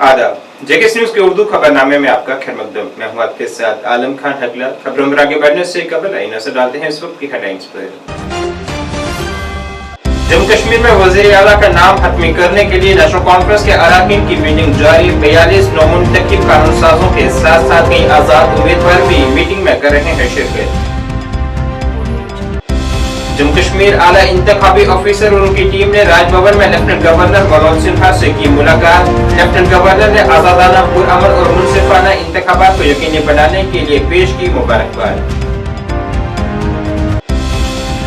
आदाब, जेके न्यूज के उर्दू खबरनामे में आपका खैरमकदम। मैं हूं आपके साथ आलम खान हकला। खबरों में आगे बढ़ने से कबल आई नजर डालते हैं इस वक्त की हेडलाइंस पर। जम्मू कश्मीर में वजीर आला का नाम हतमी करने के लिए नेशनल कॉन्फ्रेंस के अरकान की मीटिंग जारी। 42 नौमुंतखब कानून साजों के साथ साथ कई आजाद उम्मीदवार भी मीटिंग में कर रहे हैं शिरकत। जम्मू कश्मीर आला इंतखाबी ऑफिसर और उनकी टीम ने राजभवन में लेफ्टिनेंट गवर्नर मनोज सिन्हा से की मुलाकात। लेफ्टिनेंट गवर्नर ने आजादाना, पुरअमन और मुनसिफाना इंतखाबात को यकीनी बनाने के लिए पेश की मुबारकबाद।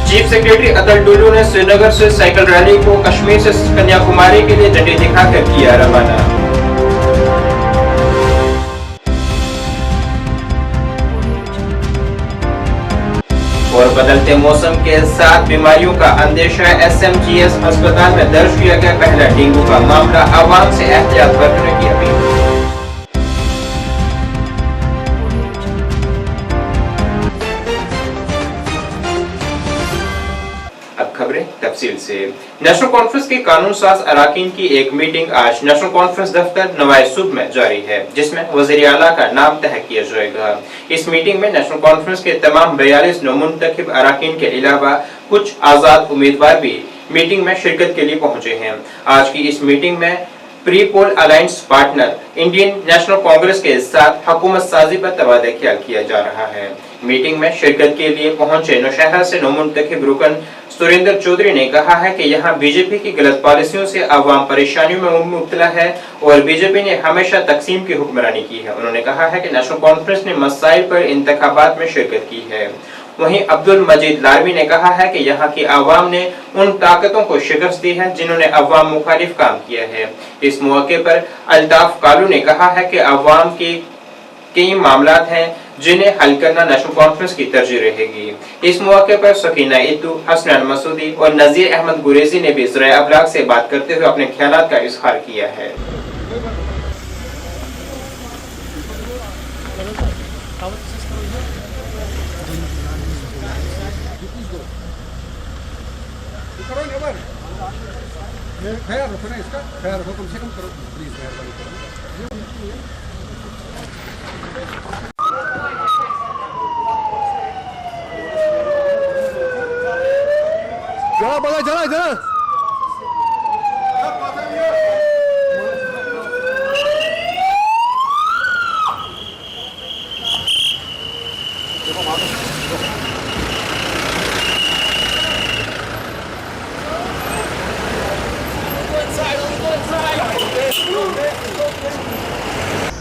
चीफ सेक्रेटरी अतुल टुल्लू ने श्रीनगर से साइकिल रैली को कश्मीर से कन्याकुमारी के लिए झंडी दिखाकर किया रवाना। और बदलते मौसम के साथ बीमारियों का अंदेशा। SMGS अस्पताल में दर्ज किया गया पहला डेंगू का मामला। आवाम से एहतियात बरतने की अपील। अब खबरें तफसील से। नेशनल कॉन्फ्रेंस के कानून साज अरकान की एक मीटिंग आज नेशनल कॉन्फ्रेंस दफ्तर नवाई सूब में जारी है, जिसमें वजीर आला का नाम तय किया जाएगा। इस मीटिंग में नेशनल कॉन्फ्रेंस के तमाम 42 नौमुंतखब अरकान के अलावा कुछ आजाद उम्मीदवार भी मीटिंग में शिरकत के लिए पहुंचे हैं। आज की इस मीटिंग में pre poll alliance partner Indian national Congress के साथ हुकूमत साजी पर तबादला ख्याल किया जा रहा है। मीटिंग में शिरकत के लिए पहुंचे नौशहरा से नौमुंतखब रुकन सुरेंद्र चौधरी ने कहा है कि यहाँ बीजेपी की गलत पॉलिसियों से अवाम परेशानियों में मुब्तला है और बीजेपी ने हमेशा तकसीम की हुक्मरानी की है। उन्होंने कहा है कि नेशनल कॉन्फ्रेंस ने मसाइल पर इंतखाबात में शिरकत की है। वहीं अब्दुल मजीद लारवी ने कहा है कि यहाँ की आवाम ने उन ताकतों को शिकस्त दी है जिन्होंने अवाम मुखालिफ काम किया है। इस मौके पर अल्ताफ कालू ने कहा है कि अवाम के कई मामलात हैं जिन्हें हल करना नेशनल कॉन्फ्रेंस की तरजीह रहेगी। इस मौके पर सकीना इतू, हसनैन मसूदी और नजीर अहमद गुरेजी ने भी ज़राए अबलाग से बात करते हुए अपने ख्यालात का इजहार किया है। ख्याल रखो ना, इसका ख्याल रखो, कम से कम करो प्लीज, मेहरबानी करो। जरा बगा जरा जरा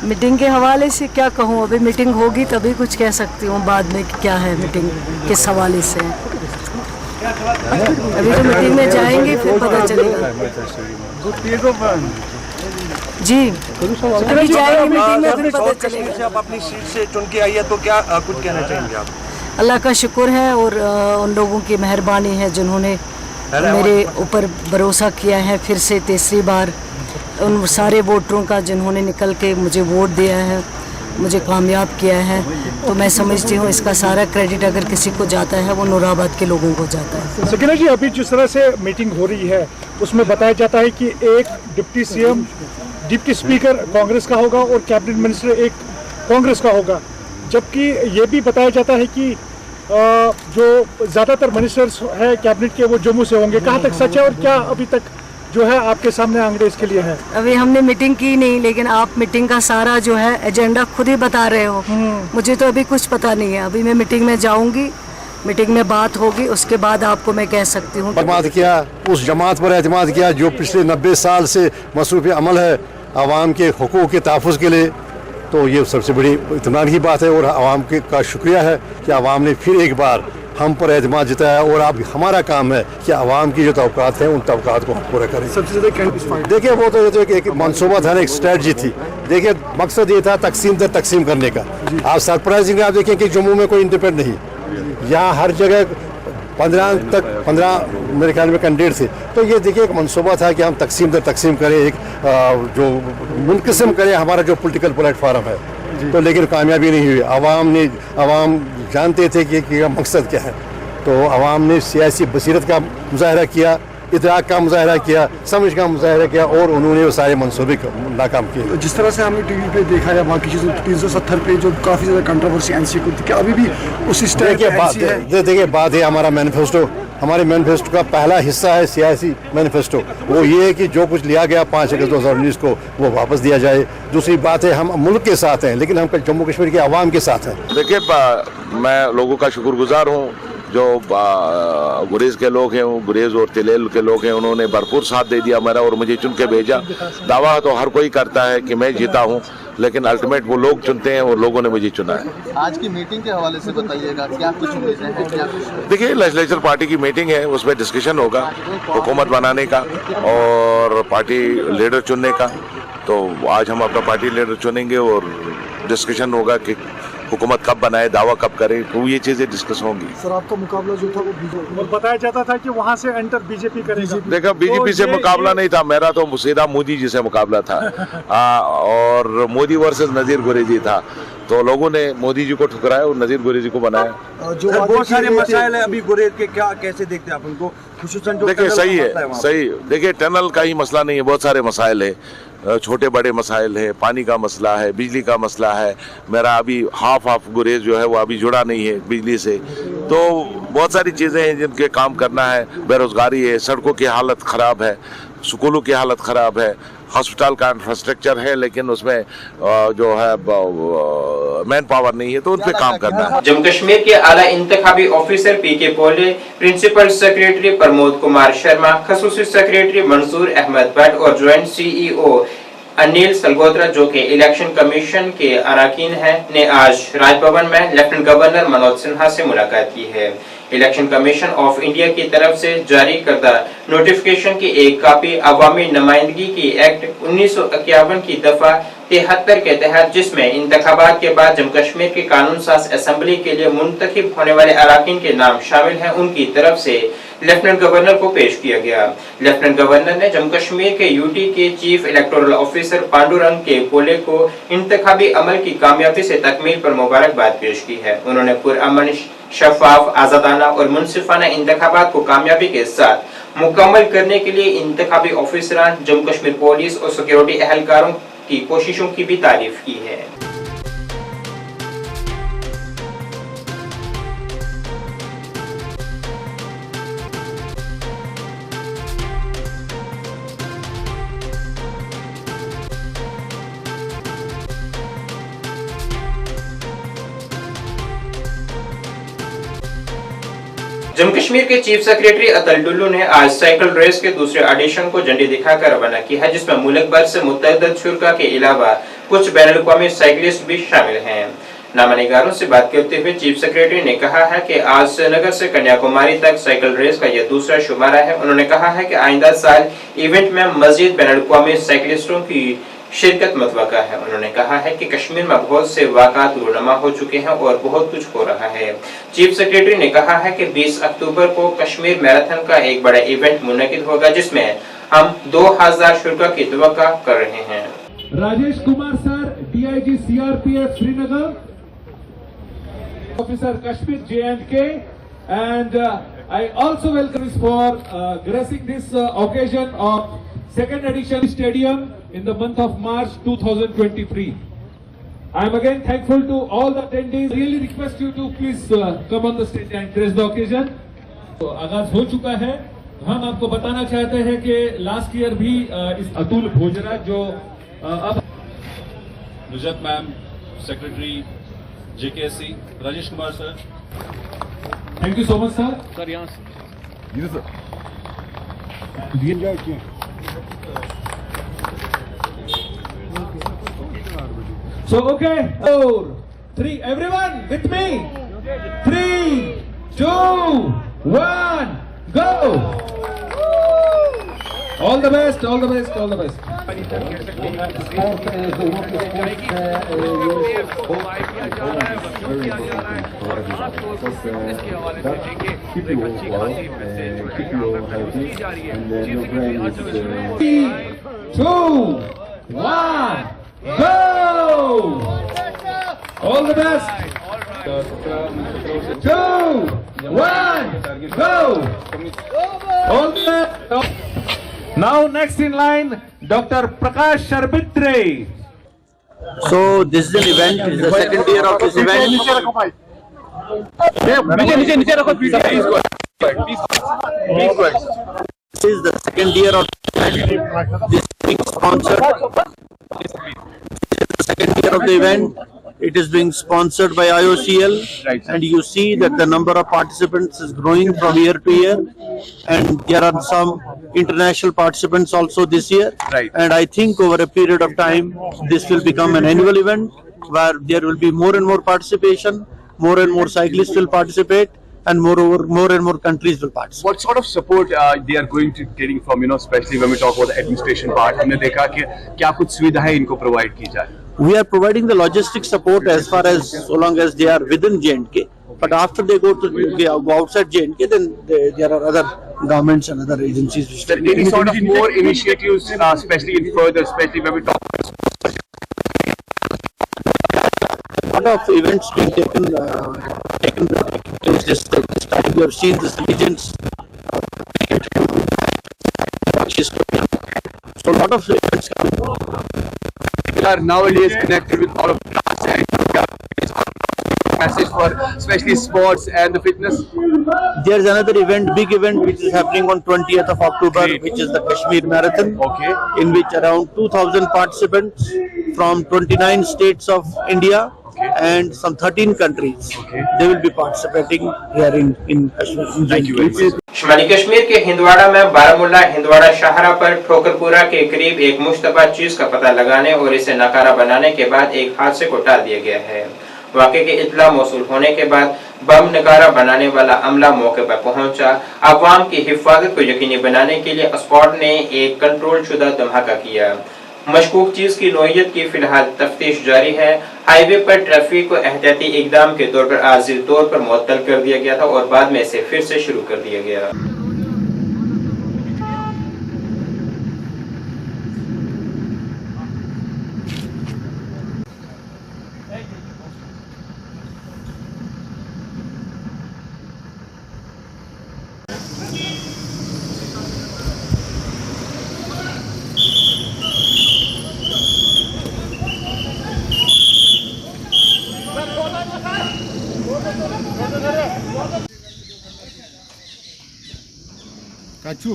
मीटिंग के हवाले से क्या कहूँ, अभी मीटिंग होगी तभी कुछ कह सकती हूँ बाद में क्या है मीटिंग किस हवाले से। अभी तो मीटिंग में जाएंगे फिर पता चलेगा। जी अभी जाएंगे मीटिंग में फिर पता चलेगा। आप अपनी सीट से चुन के आई है तो क्या कुछ कहना चाहेंगे आप? अल्लाह का शुक्र है और उन लोगों की मेहरबानी है जिन्होंने मेरे ऊपर भरोसा किया है। फिर से तीसरी बार उन सारे वोटरों का जिन्होंने निकल के मुझे वोट दिया है, मुझे कामयाब किया है, तो मैं समझती हूँ इसका सारा क्रेडिट अगर किसी को जाता है वो नूराबाद के लोगों को जाता है। सकीना जी, अभी जिस तरह से मीटिंग हो रही है उसमें बताया जाता है कि एक deputy CM, deputy speaker Congress का होगा और कैबिनेट मिनिस्टर एक कांग्रेस का होगा, जबकि ये भी बताया जाता है कि जो ज़्यादातर मिनिस्टर्स है कैबिनेट के वो जम्मू से होंगे। कहाँ तक सच है और क्या अभी तक जो है आपके सामने आंकड़े इसके लिए है? अभी हमने मीटिंग की नहीं, लेकिन आप मीटिंग का सारा जो है एजेंडा खुद ही बता रहे हो। मुझे तो अभी कुछ पता नहीं है। अभी मैं मीटिंग में जाऊंगी, मीटिंग में बात होगी, उसके बाद आपको मैं कह सकती हूँ। एतमाद किया, उस जमात पर एतमाद किया जो पिछले 90 साल से मसरूफ़ अमल है आवाम के हुकूक़ के तहफ़्फ़ुज़ के लिए, तो ये सबसे बड़ी इत्मीनान की बात है। और आवाम के का शुक्रिया है कि आवाम ने फिर एक बार हम पर एतमाद जताया और अब हमारा काम है कि आवाम की जो तवक्कात हैं उन तवक्कात को हम पूरा करें। सबसे ज़्यादा देखिए वो तो एक मनसूबा था ना, एक स्ट्रेटजी थी। देखिए मकसद ये था तकसीम दर तकसीम करने का। आप सरप्राइजिंग आप देखें कि जम्मू में कोई इंडिपेंडेंट नहीं, यहाँ हर जगह 15 मेरे ख्याल में कैंडिडेट थे। तो ये देखिए एक मनसूबा था कि हम तकसीम दर तकसीम करें, एक जो मुनक़िस्म करें हमारा जो पॉलिटिकल प्लेटफार्म है। तो लेकिन कामयाबी नहीं हुई। आवाम जानते थे कि मकसद क्या है, तो आवाम ने सियासी बसीरत का मुजाहरा किया इतराक का मुजाहरा किया, समझ का मुजाहरा किया और उन्होंने वो सारे मनसूबे नाकाम किए। जिस तरह से हमने टीवी पे देखा या बाकी चीज़ों 370 पे जो काफ़ी ज़्यादा कंट्रोवर्सी एनसीए को थी, क्या अभी भी उसी स्टाइल की एनसीए है? देखिए बात है हमारा मैनिफेस्टो, हमारे मैनिफेस्टो का पहला हिस्सा है सियासी मैनिफेस्टो, वो ये है कि जो कुछ लिया गया 5 अगस्त 2019 को वो वापस दिया जाए। दूसरी बात है हम मुल्क के साथ हैं, लेकिन हम जम्मू कश्मीर के अवाम के साथ हैं। देखिए मैं लोगों का शुक्रगुजार हूँ जो गुरेज के लोग हैं, गुरेज और तिलेल के लोग हैं, उन्होंने भरपूर साथ दे दिया मेरा और मुझे चुन के भेजा। दावा तो हर कोई करता है कि मैं जीता हूँ, लेकिन अल्टीमेट वो लोग चुनते हैं और लोगों ने मुझे चुना है। आज की मीटिंग के हवाले से बताइएगा, क्या कुछ उम्मीदें हैं, क्या कुछ? देखिए लेजिस्लेचर पार्टी की मीटिंग है, उसमें डिस्कशन होगा हुकूमत बनाने का और पार्टी लीडर चुनने का। तो आज हम अपना पार्टी लीडर चुनेंगे और डिस्कशन होगा कि हुकूमत कब बनाए, दावा कब करे, तो ये चीजें डिस्कस होंगी। सर आपका मुकाबला जो था वो बीजेपी, और बताया जाता था कि वहाँ से एंटर बीजेपी करेगा। देखा बीजेपी से मुकाबला नहीं था मेरा, तो सीधा मोदी जी से मुकाबला था। और मोदी वर्सेस नजीर गुरेजी था, तो लोगों ने मोदी जी को ठुकराया और नजीर गुरेजी को बनाया। जो बहुत सारे मसाइल है अभी गुरेज के, क्या कैसे देखते हैं आप उनको? देखिए सही है, सही। देखिए टनल का ही मसला नहीं है, बहुत सारे मसाइल है, छोटे बड़े मसाइल है, पानी का मसला है, बिजली का मसला है। मेरा अभी हाफ गुरेज जो है वो अभी जुड़ा नहीं है बिजली से, तो बहुत सारी चीज़ें हैं जिनके काम करना है। बेरोजगारी है, सड़कों की हालत ख़राब है, स्कूलों की हालत ख़राब है, हॉस्पिटल का इंफ्रास्ट्रक्चर है लेकिन उसमें जो है मैन पावर नहीं है, तो उन पे काम करना है। जम्मू कश्मीर के आला इंतखाबी ऑफिसर पीके पोले, प्रिंसिपल सेक्रेटरी प्रमोद कुमार शर्मा, खसूसी सेक्रेटरी मंसूर अहमद भट्ट और ज्वाइंट सीईओ अनिल सलगोत्रा जो के इलेक्शन कमीशन के अरकान हैं, ने आज राजभवन में लेफ्टिनेंट गवर्नर मनोज सिन्हा से मुलाकात की है। इलेक्शन कमीशन ऑफ इंडिया की तरफ से जारी करदा नोटिफिकेशन की एक कापी अवामी नुमाइंदगी की एक्ट 1951 की दफा 73 के तहत, जिसमें इंतखाबात के बाद जम्मू कश्मीर की कानून साज असेंबली के लिए मुंतखब होने वाले अरकान के नाम शामिल हैं, उनकी तरफ से लेफ्टिनेंट गवर्नर को पेश किया गया। लेफ्टिनेंट गवर्नर ने जम्मू कश्मीर के यूटी के चीफ इलेक्टोरल ऑफिसर पांडुरंग के पोले को इंतखाबी अमल की कामयाबी से तकमील पर मुबारकबाद पेश की है। उन्होंने पुरअमन, शफाफ, आजादाना और मुनसिफाना इंतखाबात को कामयाबी के साथ मुकम्मल करने के लिए इंतखाबी ऑफिसरान, जम्मू कश्मीर पुलिस और सिक्योरिटी एहलकारों की कोशिशों की भी तारीफ की है। जम्मू कश्मीर के चीफ सेक्रेटरी अतल डुल्लू ने आज साइकिल रेस के दूसरे एडिशन को झंडी दिखाकर रवाना किया है, जिसमें मुल्क भर से मुतअद्दिद शुरका के अलावा कुछ बैनुल-अक़वामी साइकिलिस्ट भी शामिल हैं। नामानिगारों से बात करते हुए चीफ सेक्रेटरी ने कहा है कि आज श्रीनगर से कन्याकुमारी तक साइकिल रेस का यह दूसरा शुमारा है। उन्होंने कहा है कि आइंदा साल इवेंट में मजीद बैनुल-अक़वामी साइकिलिस्टों की शिरकत मुतवक्का है। उन्होंने कहा है कि कश्मीर में बहुत से वाक़ात रूनमा हो चुके हैं और बहुत कुछ हो रहा है। चीफ सेक्रेटरी ने कहा है कि 20 अक्टूबर को कश्मीर मैराथन का एक बड़ा इवेंट मुनक़िद होगा, जिसमें हम 2000 शुरका की तवक्का कर रहे हैं। Rajesh Kumar sir, DIG CRPF Srinagar, officer Kashmir J&K, and I also welcome this for gracing this occasion of second edition stadium in the month of March 2023. I am again thankful to all the attendees. Really request you to please come on the stage and grace the occasion. तो आगाज हो चुका है। हम आपको बताना चाहते हैं कि लास्ट ईयर भी इस अतुल भोजरा जो अब Nuzhat ma'am, secretary JKSC, Rajesh Kumar sir, thank you so much sir. Sir यहाँ So okay, 4, 3, everyone with me. 3, 2, 1, go! All the best, all the best, all the best. Three, 2, 1, go! All the best. 2, 1, go! All the now next in line, Dr. Prakash Sharbitre. So this is an event. It's the second year of this event. This is the second year of this being sponsored. This is the second year of the event. It is being sponsored by IOCL, and you see that the number of participants is growing from year to year, and there are some international participants also this year. And I think over a period of time, this will become an annual event where there will be more and more participation, more and more cyclists will participate, and moreover, more and more countries will participate. What sort of support they are going to getting from, especially when we talk about the administration part? हमने देखा कि क्या कुछ सुविधाएं इनको provide की जाए? We are providing the logistic support as far as so long as they are within J&K. But after they go outside J&K, then there are other governments and other agencies. Which Any sort of more initiatives, especially in further, especially when we talk. A lot of events being taken place this time. You have seen this legends. So a lot of events come. We are nowadays connected with all of us. Message for especially sports and the fitness. There is another event, big event, which is happening on 20th of October, which is the Kashmir Marathon. Okay. In which around 2,000 participants from 29 states of India and some 13 countries, they will be participating here in Kashmir. Thank you very much. शुमाली कश्मीर के हिंदवाड़ा में बारामूला हिंदवाड़ा शाहरा पर ठोकरपुरा के करीब एक मुश्तबा चीज का पता लगाने और इसे नकारा बनाने के बाद एक हादसे को टाल दिया गया है। वाक़े की इत्तला मौसूल होने के बाद बम नकारा बनाने वाला अमला मौके पर पहुंचा। अवाम की हिफाजत को यकीनी बनाने के लिए स्क्वाड ने एक कंट्रोल शुदा धमाका किया। मशकूक चीज की नोयत की फिलहाल तफ्तीश जारी है। हाईवे पर ट्रैफिक को एहतियाती इकदाम के तौर पर आर्जी तौर पर मुअत्तल कर दिया गया था और बाद में इसे फिर से शुरू कर दिया गया। काचू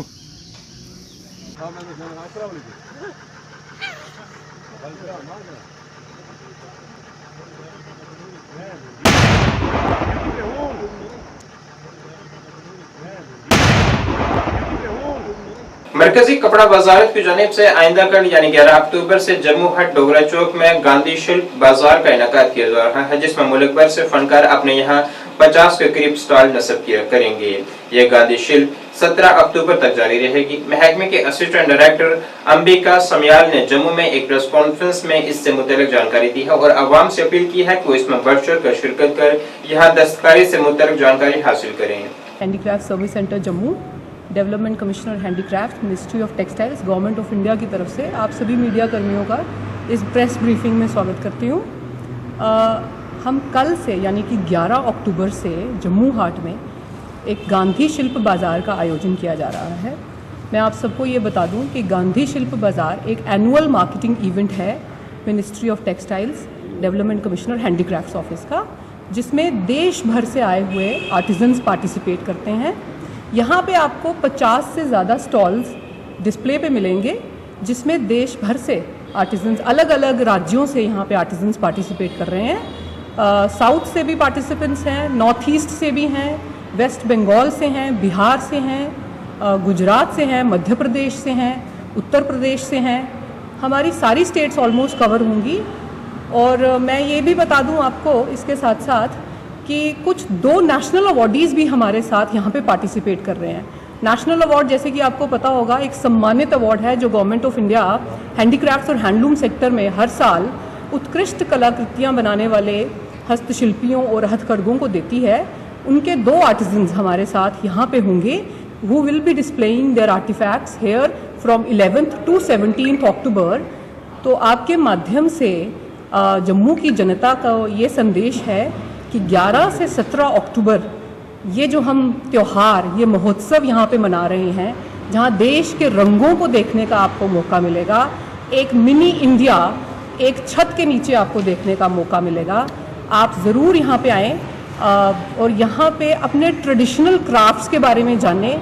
मरकजी कपड़ा वजारत की जानिब से आइंदा कल यानी 11 अक्टूबर से जम्मू हट डोगरा चौक में गांधी शिल्प बाजार का इनेकाद किया जा रहा है, जिसमें मुल्क भर से फनकार अपने यहाँ 50 के करीब स्टॉल नस्ब करेंगे। यह गांधी शिल्प 17 अक्टूबर तक जारी रहेगी। महकमे के असिस्टेंट डायरेक्टर अंबिका समयाल ने जम्मू में एक प्रेस कॉन्फ्रेंस में इससे मुतल्लिक जानकारी दी है और अवाम से अपील की है कि वो इसमें बढ़ चढ़ कर शिरकत कर यहाँ दस्तकारी से मुतल्लिक जानकारी हासिल करें। Handicraft service centre Jammu, development commissioner handicraft, ministry of textiles, government of India की तरफ से आप सभी मीडिया कर्मियों का इस प्रेस ब्रीफिंग में स्वागत करती हूँ। हम कल से यानी कि 11 अक्टूबर से जम्मू हाट में एक गांधी शिल्प बाज़ार का आयोजन किया जा रहा है। मैं आप सबको ये बता दूं कि गांधी शिल्प बाज़ार एक एनुअल मार्केटिंग इवेंट है ministry of textiles, development commissioner handicrafts office का, जिसमें देश भर से आए हुए आर्टिजन्स पार्टिसिपेट करते हैं। यहाँ पे आपको 50 से ज़्यादा स्टॉल्स डिस्प्ले पे मिलेंगे, जिसमें देश भर से आर्टिजन्स, अलग अलग राज्यों से यहाँ पे आर्टिजन्स पार्टिसिपेट कर रहे हैं। साउथ से भी पार्टिसिपेंट्स हैं, नॉर्थ ईस्ट से भी हैं, वेस्ट बंगाल से हैं, बिहार से हैं, गुजरात से हैं, मध्य प्रदेश से हैं, उत्तर प्रदेश से हैं। हमारी सारी स्टेट्स ऑलमोस्ट कवर होंगी। और मैं ये भी बता दूं आपको इसके साथ साथ कि कुछ 2 नेशनल अवार्डीज़ भी हमारे साथ यहाँ पे पार्टिसिपेट कर रहे हैं। नेशनल अवार्ड, जैसे कि आपको पता होगा, एक सम्मानित अवार्ड है जो गवर्नमेंट ऑफ इंडिया हैंडीक्राफ्ट्स और हैंडलूम सेक्टर में हर साल उत्कृष्ट कलाकृतियाँ बनाने वाले हस्तशिल्पियों और हथकरघों को देती है। उनके 2 आर्टिजन्स हमारे साथ यहाँ पे होंगे, who will be displaying their artifacts here from 11th to 17th October। तो आपके माध्यम से जम्मू की जनता का ये संदेश है कि 11 से 17 अक्टूबर ये जो हम त्यौहार, ये महोत्सव यहाँ पे मना रहे हैं, जहाँ देश के रंगों को देखने का आपको मौका मिलेगा, एक मिनी इंडिया एक छत के नीचे आपको देखने का मौका मिलेगा। आप ज़रूर यहाँ पे आएँ और यहाँ पे अपने ट्रेडिशनल क्राफ्ट्स के बारे में जानें।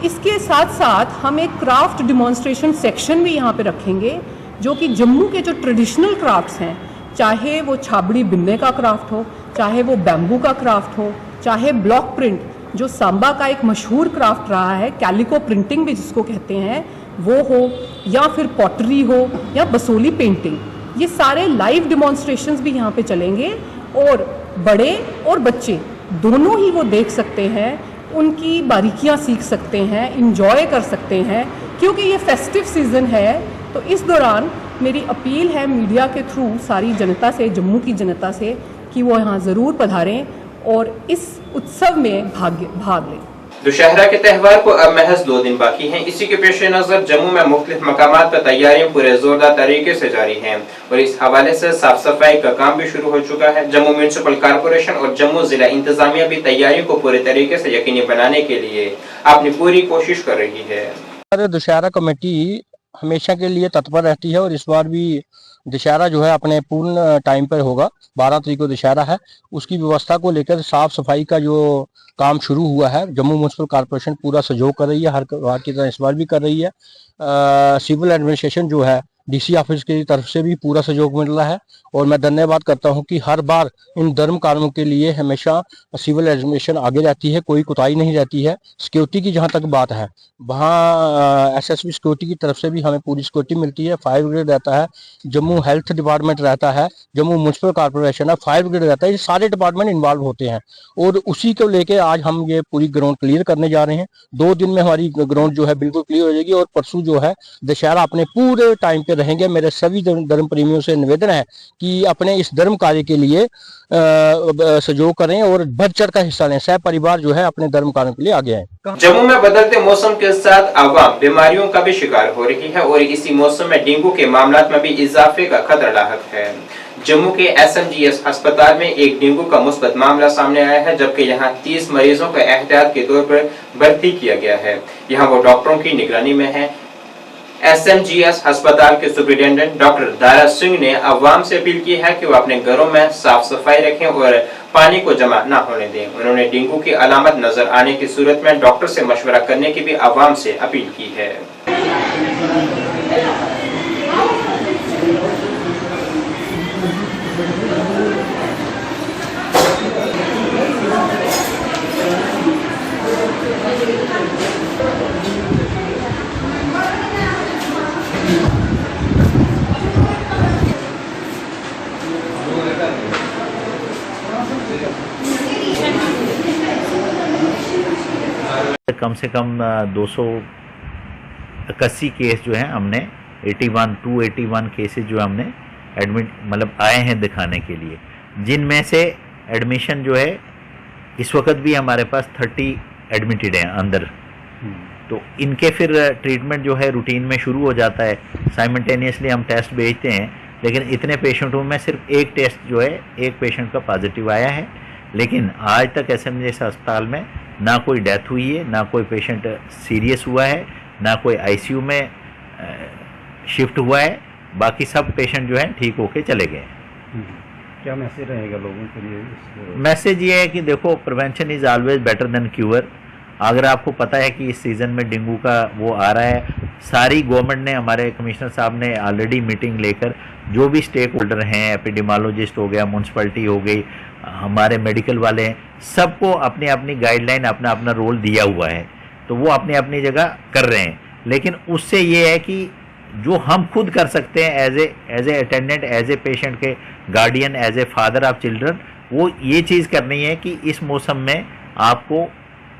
इसके साथ साथ हम एक क्राफ्ट डिमॉन्स्ट्रेशन सेक्शन भी यहाँ पे रखेंगे, जो कि जम्मू के जो ट्रेडिशनल क्राफ्ट्स हैं, चाहे वो छाबड़ी बिनने का क्राफ्ट हो, चाहे वो बैम्बू का क्राफ्ट हो, चाहे ब्लॉक प्रिंट जो सांबा का एक मशहूर क्राफ्ट रहा है, कैलिको प्रिंटिंग भी जिसको कहते हैं, वो हो, या फिर पॉटरी हो, या बसोली पेंटिंग, ये सारे लाइव डिमॉन्स्ट्रेशंस भी यहाँ पे चलेंगे और बड़े और बच्चे दोनों ही वो देख सकते हैं, उनकी बारीकियाँ सीख सकते हैं, इंजॉय कर सकते हैं, क्योंकि ये फेस्टिव सीज़न है। तो इस दौरान मेरी अपील है मीडिया के थ्रू सारी जनता से, जम्मू की जनता से, कि वो यहाँ ज़रूर पधारें और इस उत्सव में भाग लें। दुशहरा के त्यौहार को अब महज 2 दिन बाकी हैं। इसी के पेश नजर जम्मू में मुख्तलिफ मकामात पर तैयारियां पूरे जोरदार तरीके से जारी हैं और इस हवाले से साफ सफाई का काम भी शुरू हो चुका है। जम्मू म्यूनिसिपल कॉर्पोरेशन और जम्मू जिला इंतजामिया भी तैयारियों को पूरे तरीके से यकीनी बनाने के लिए अपनी पूरी कोशिश कर रही है। दुशहरा कमेटी हमेशा के लिए तत्पर रहती है और इस बार भी दशहरा जो है अपने पूर्ण टाइम पर होगा। 12 तारीख को दशहरा है, उसकी व्यवस्था को लेकर साफ सफाई का जो काम शुरू हुआ है, जम्मू म्यूनिसिपल कॉर्पोरेशन पूरा सहयोग कर रही है, हर बार की तरह इस बार भी कर रही है। सिविल एडमिनिस्ट्रेशन जो है डीसी ऑफिस की तरफ से भी पूरा सहयोग मिल रहा है और मैं धन्यवाद करता हूं कि हर बार इन धर्म कामों के लिए हमेशा सिविल एडमिनिस्ट्रेशन आगे रहती है, कोई कोताही नहीं रहती है। सिक्योरिटी की जहां तक बात है, वहां एसएसबी सिक्योरिटी की तरफ से भी हमें पूरी सिक्योरिटी मिलती है। फायर ब्रिगेड रहता है, जम्मू हेल्थ डिपार्टमेंट रहता है, जम्मू म्यूनिसिपल कॉर्पोरेशन है, फायर ब्रिगेड रहता है, ये सारे डिपार्टमेंट इन्वॉल्व होते हैं और उसी को लेके आज हम ये पूरी ग्राउंड क्लियर करने जा रहे हैं। 2 दिन में हमारी ग्राउंड जो है बिल्कुल क्लियर हो जाएगी और परसों जो है दशहरा अपने पूरे टाइम पे रहेंगे। मेरे सभी धर्म प्रेमियों से निवेदन है कि अपने इस धर्म कार्य के लिए सहयोग करें और बढ़ चढ़ का हिस्सा लें। सह परिवार जो है अपने धर्म कार्यों के लिए आगे आए। जम्मू में बदलते मौसम के साथ आवाम बीमारियों का भी शिकार हो रही है और इसी मौसम में डेंगू के मामलात में भी इजाफे का खतरा लाहक है। जम्मू के SMGS अस्पताल में एक डेंगू का मुस्बत मामला सामने आया है, जबकि यहां 30 मरीजों को एहतियात के तौर पर भर्ती किया गया है। यहां वो डॉक्टरों की निगरानी में है। SMGS अस्पताल के सुप्रिंटेंडेंट डॉक्टर दारा सिंह ने अवाम से अपील की है कि वो अपने घरों में साफ सफाई रखें और पानी को जमा न होने दें। उन्होंने डेंगू की अलामत नजर आने की सूरत में डॉक्टर से मशवरा करने की भी अवाम से अपील की है। कम से कम 281 केस जो है हमने 281 केसेस जो हमने एडमिट मतलब आए हैं दिखाने के लिए, जिनमें से एडमिशन जो है इस वक्त भी हमारे पास 30 एडमिटेड हैं अंदर। तो इनके फिर ट्रीटमेंट जो है रूटीन में शुरू हो जाता है। साइमल्टेनियसली हम टेस्ट भेजते हैं, लेकिन इतने पेशेंटों में सिर्फ एक टेस्ट जो है एक पेशेंट का पॉजिटिव आया है। लेकिन आज तक SMGS अस्पताल में ना कोई डेथ हुई है, ना कोई पेशेंट सीरियस हुआ है, ना कोई ICU में शिफ्ट हुआ है। बाकी सब पेशेंट जो हैं ठीक होके चले गए। क्या मैसेज रहेगा लोगों के लिए? मैसेज ये है कि देखो, prevention is always better than cure. अगर आपको पता है कि इस सीज़न में डेंगू का वो आ रहा है, सारी गवर्नमेंट ने, हमारे कमिश्नर साहब ने ऑलरेडी मीटिंग लेकर जो भी स्टेक होल्डर हैं, एपिडेमियोलॉजिस्ट हो गया, म्यूनसिपैलिटी हो गई, हमारे मेडिकल वाले हैं, सबको अपनी अपनी गाइडलाइन, अपना अपना रोल दिया हुआ है। तो वो अपनी अपनी जगह कर रहे हैं। लेकिन उससे ये है कि जो हम खुद कर सकते हैं as a attendant, as a patient के guardian, as a father of children, वो ये चीज़ करनी है कि इस मौसम में आपको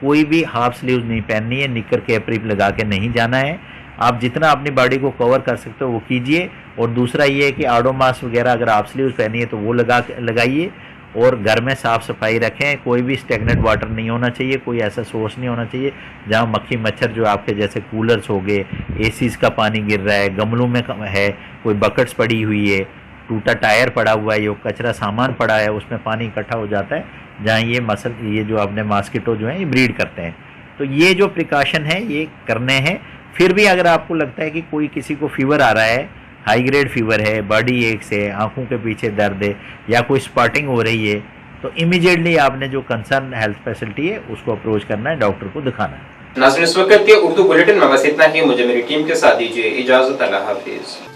कोई भी हाफ स्लीव्स नहीं पहननी है, निक्कर कैपरी लगा के नहीं जाना है। आप जितना अपनी बॉडी को कवर कर सकते हो वो कीजिए। और दूसरा ये है कि आडोमास वगैरह अगर आप स्लीव्स पहनी है तो वो लगाइए और घर में साफ़ सफाई रखें। कोई भी स्टेगनेंट वाटर नहीं होना चाहिए, कोई ऐसा सोर्स नहीं होना चाहिए जहाँ मक्खी मच्छर जो आपके जैसे कूलर्स हो गए, ACs का पानी गिर रहा है, गमलों में है, कोई बकेट्स पड़ी हुई है, टूटा टायर पड़ा हुआ है, यो कचरा सामान पड़ा है, उसमें पानी इकट्ठा हो जाता है, जहाँ ये जो आपने मॉस्किटो जो है ये ब्रीड करते हैं। तो ये जो प्रिकॉशन है ये करने हैं। फिर भी अगर आपको लगता है कि कोई किसी को फीवर आ रहा है, हाई ग्रेड फीवर है, बॉडी एक्स है, आंखों के पीछे दर्द है या कोई स्पॉटिंग हो रही है, तो इमीडिएटली आपने जो कंसर्न हेल्थ फैसिलिटी है उसको अप्रोच करना है, डॉक्टर को दिखाना है। नाज़रीन, इस वक्त के उर्दू बुलेटिन में बस इतना ही। मुझे मेरी टीम के साथ दीजिए इजाजत। अल्लाह हाफिज।